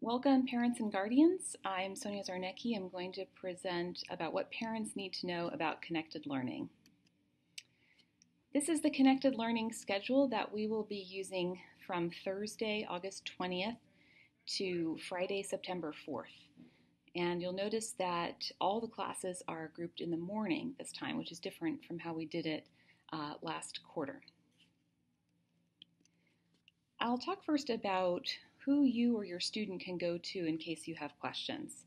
Welcome, parents and guardians. I'm Sonia Zarnecki. I'm going to present about what parents need to know about connected learning. This is the connected learning schedule that we will be using from Thursday, August 20th to Friday, September 4th. And you'll notice that all the classes are grouped in the morning this time, which is different from how we did it last quarter. I'll talk first about who you or your student can go to in case you have questions.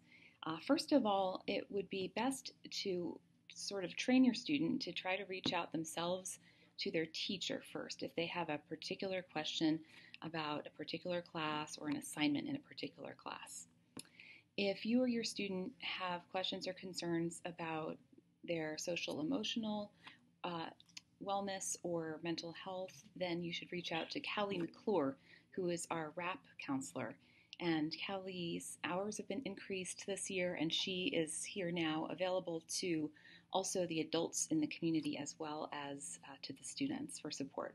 First of all, it would be best to sort of train your student to try to reach out themselves to their teacher first if they have a particular question about a particular class or an assignment in a particular class. If you or your student have questions or concerns about their social emotional wellness or mental health, then you should reach out to Callie McClure, who is our RAP counselor. And Callie's hours have been increased this year, and she is here now available to also the adults in the community as well as to the students for support.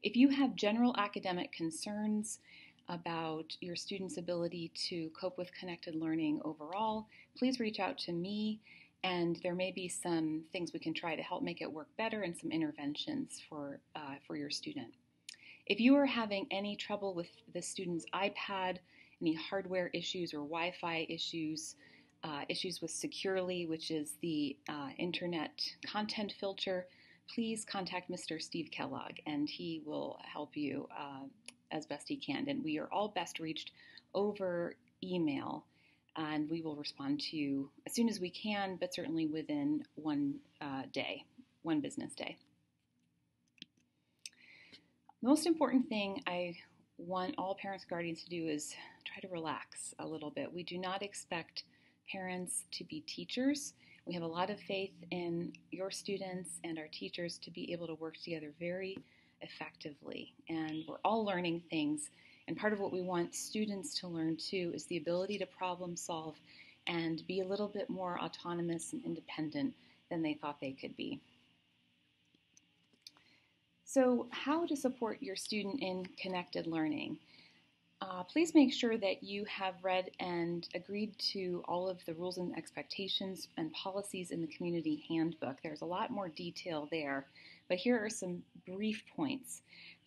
If you have general academic concerns about your student's ability to cope with connected learning overall, please reach out to me, and there may be some things we can try to help make it work better and some interventions for your student. If you are having any trouble with the student's iPad, any hardware issues or Wi-Fi issues, issues with Securely, which is the internet content filter, please contact Mr. Steve Kellogg, and he will help you as best he can. And we are all best reached over email, and we will respond to you as soon as we can, but certainly within one business day. The most important thing I want all parents and guardians to do is try to relax a little bit. We do not expect parents to be teachers. We have a lot of faith in your students and our teachers to be able to work together very effectively. And we're all learning things. And part of what we want students to learn too is the ability to problem solve and be a little bit more autonomous and independent than they thought they could be. So, how to support your student in connected learning? Please make sure that you have read and agreed to all of the rules and expectations and policies in the community handbook. There's a lot more detail there, but here are some brief points.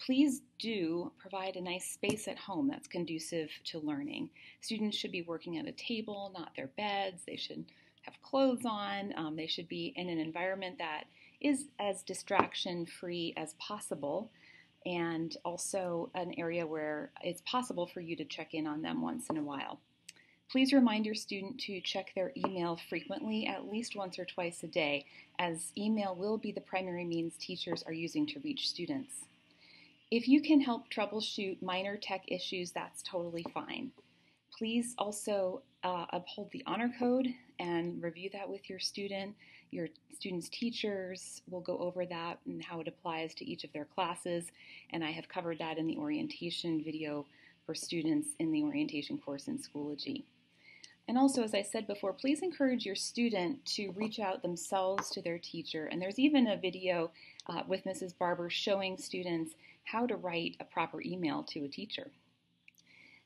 Please do provide a nice space at home that's conducive to learning. Students should be working at a table, not their beds. They should have clothes on. They should be in an environment that is as distraction-free as possible, and also an area where it's possible for you to check in on them once in a while. Please remind your student to check their email frequently, at least once or twice a day, as email will be the primary means teachers are using to reach students. If you can help troubleshoot minor tech issues, that's totally fine. Please also uphold the honor code and review that with your student. Your student's teachers will go over that and how it applies to each of their classes, and I have covered that in the orientation video for students in the orientation course in Schoology. And also, as I said before, please encourage your student to reach out themselves to their teacher, and there's even a video with Mrs. Barber showing students how to write a proper email to a teacher.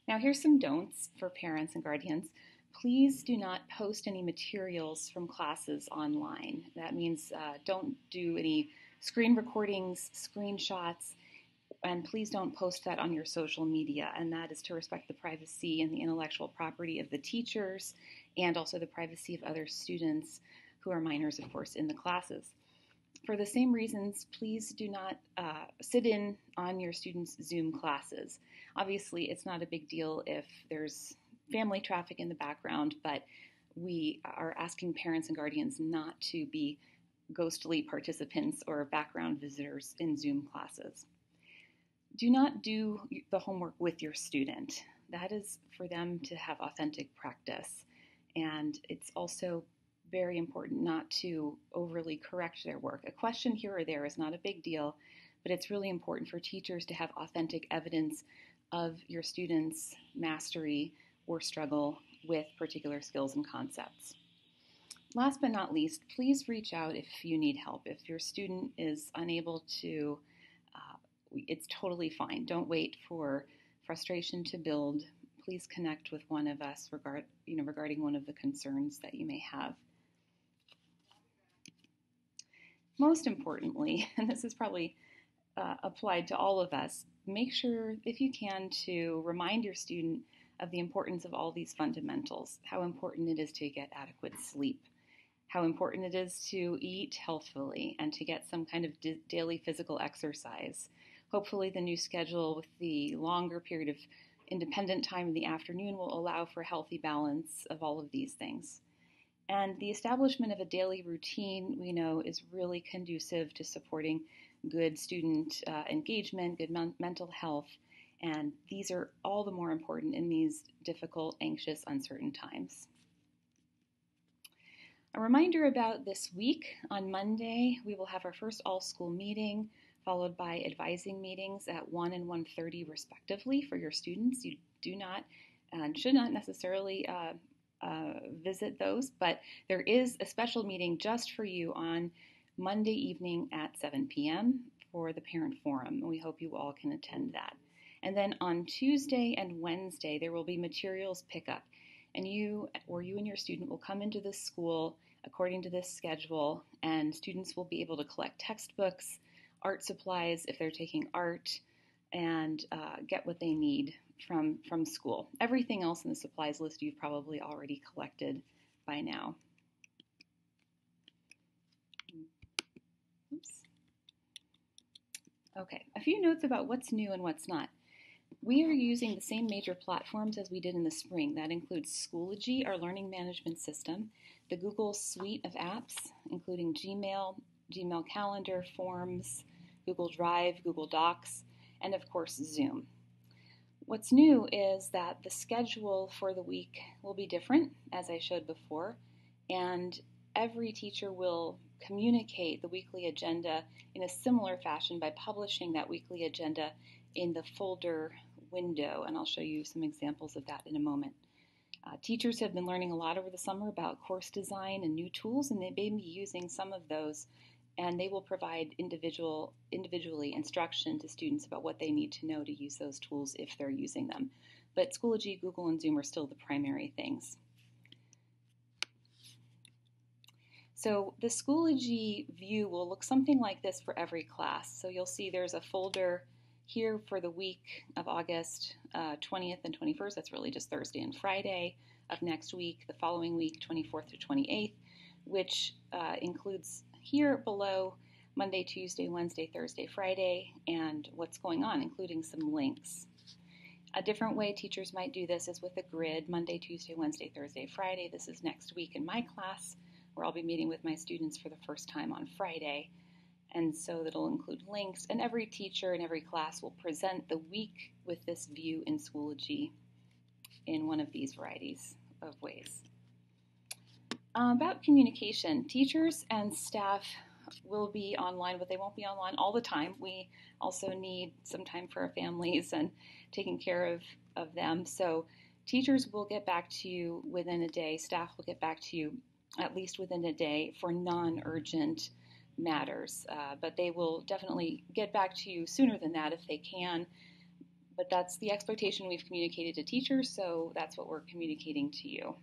Now, here's some don'ts for parents and guardians. Please do not post any materials from classes online. That means don't do any screen recordings, screenshots, and please don't post that on your social media. And that is to respect the privacy and the intellectual property of the teachers and also the privacy of other students who are minors, of course, in the classes. For the same reasons, please do not sit in on your students' Zoom classes. Obviously, it's not a big deal if there's family traffic in the background, but we are asking parents and guardians not to be ghostly participants or background visitors in Zoom classes. Do not do the homework with your student. That is for them to have authentic practice. And it's also very important not to overly correct their work. A question here or there is not a big deal, but it's really important for teachers to have authentic evidence of your students' mastery or struggle with particular skills and concepts. Last but not least, please reach out if you need help. If your student is unable to, it's totally fine. Don't wait for frustration to build. please connect with one of us regarding one of the concerns that you may have. Most importantly, and this is probably applied to all of us, make sure, if you can, to remind your student of the importance of all these fundamentals, how important it is to get adequate sleep, how important it is to eat healthfully and to get some kind of daily physical exercise. Hopefully the new schedule with the longer period of independent time in the afternoon will allow for healthy balance of all of these things. And the establishment of a daily routine, we know, is really conducive to supporting good student engagement, good mental health, and these are all the more important in these difficult, anxious, uncertain times. A reminder about this week. On Monday, we will have our first all-school meeting, followed by advising meetings at 1 and 1:30 respectively for your students. You do not and should not necessarily visit those, but there is a special meeting just for you on Monday evening at 7 p.m. for the parent forum, and we hope you all can attend that. And then on Tuesday and Wednesday, there will be materials pickup, and you and your student will come into this school according to this schedule, and students will be able to collect textbooks, art supplies if they're taking art, and get what they need from school. Everything else in the supplies list you've probably already collected by now. Oops. Okay, a few notes about what's new and what's not. We are using the same major platforms as we did in the spring. That includes Schoology, our learning management system, the Google suite of apps, including Gmail, Gmail Calendar, Forms, Google Drive, Google Docs, and of course Zoom. What's new is that the schedule for the week will be different, as I showed before, and every teacher will communicate the weekly agenda in a similar fashion by publishing that weekly agenda in the folder window, and I'll show you some examples of that in a moment. Teachers have been learning a lot over the summer about course design and new tools, and they may be using some of those, and they will provide individually instruction to students about what they need to know to use those tools if they're using them. But Schoology, Google, and Zoom are still the primary things. So the Schoology view will look something like this for every class. So you'll see there's a folder here for the week of August 20th and 21st. That's really just Thursday and Friday of next week. The following week, 24th to 28th, which includes here below Monday, Tuesday, Wednesday, Thursday, Friday, and what's going on, including some links. A different way teachers might do this is with a grid, Monday, Tuesday, Wednesday, Thursday, Friday. This is next week in my class, where I'll be meeting with my students for the first time on Friday. And so that'll include links, and every teacher in every class will present the week with this view in Schoology in one of these varieties of ways. About communication, teachers and staff will be online, but they won't be online all the time. We also need some time for our families and taking care of them. So teachers will get back to you within a day. Staff will get back to you at least within a day for non-urgent matters, but they will definitely get back to you sooner than that if they can. But that's the expectation we've communicated to teachers, so that's what we're communicating to you.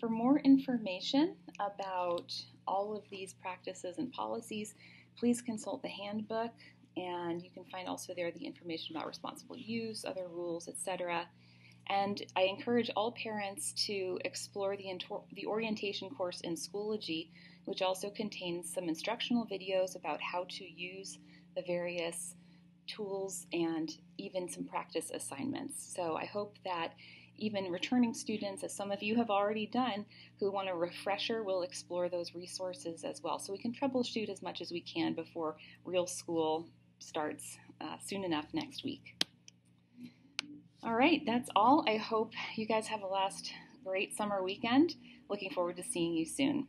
For more information about all of these practices and policies, please consult the handbook, and you can find also there the information about responsible use, other rules, etc. And I encourage all parents to explore the orientation course in Schoology, which also contains some instructional videos about how to use the various tools and even some practice assignments. So I hope that even returning students, as some of you have already done, who want a refresher, will explore those resources as well. So we can troubleshoot as much as we can before real school starts soon enough next week. All right, that's all. I hope you guys have a great summer weekend. Looking forward to seeing you soon.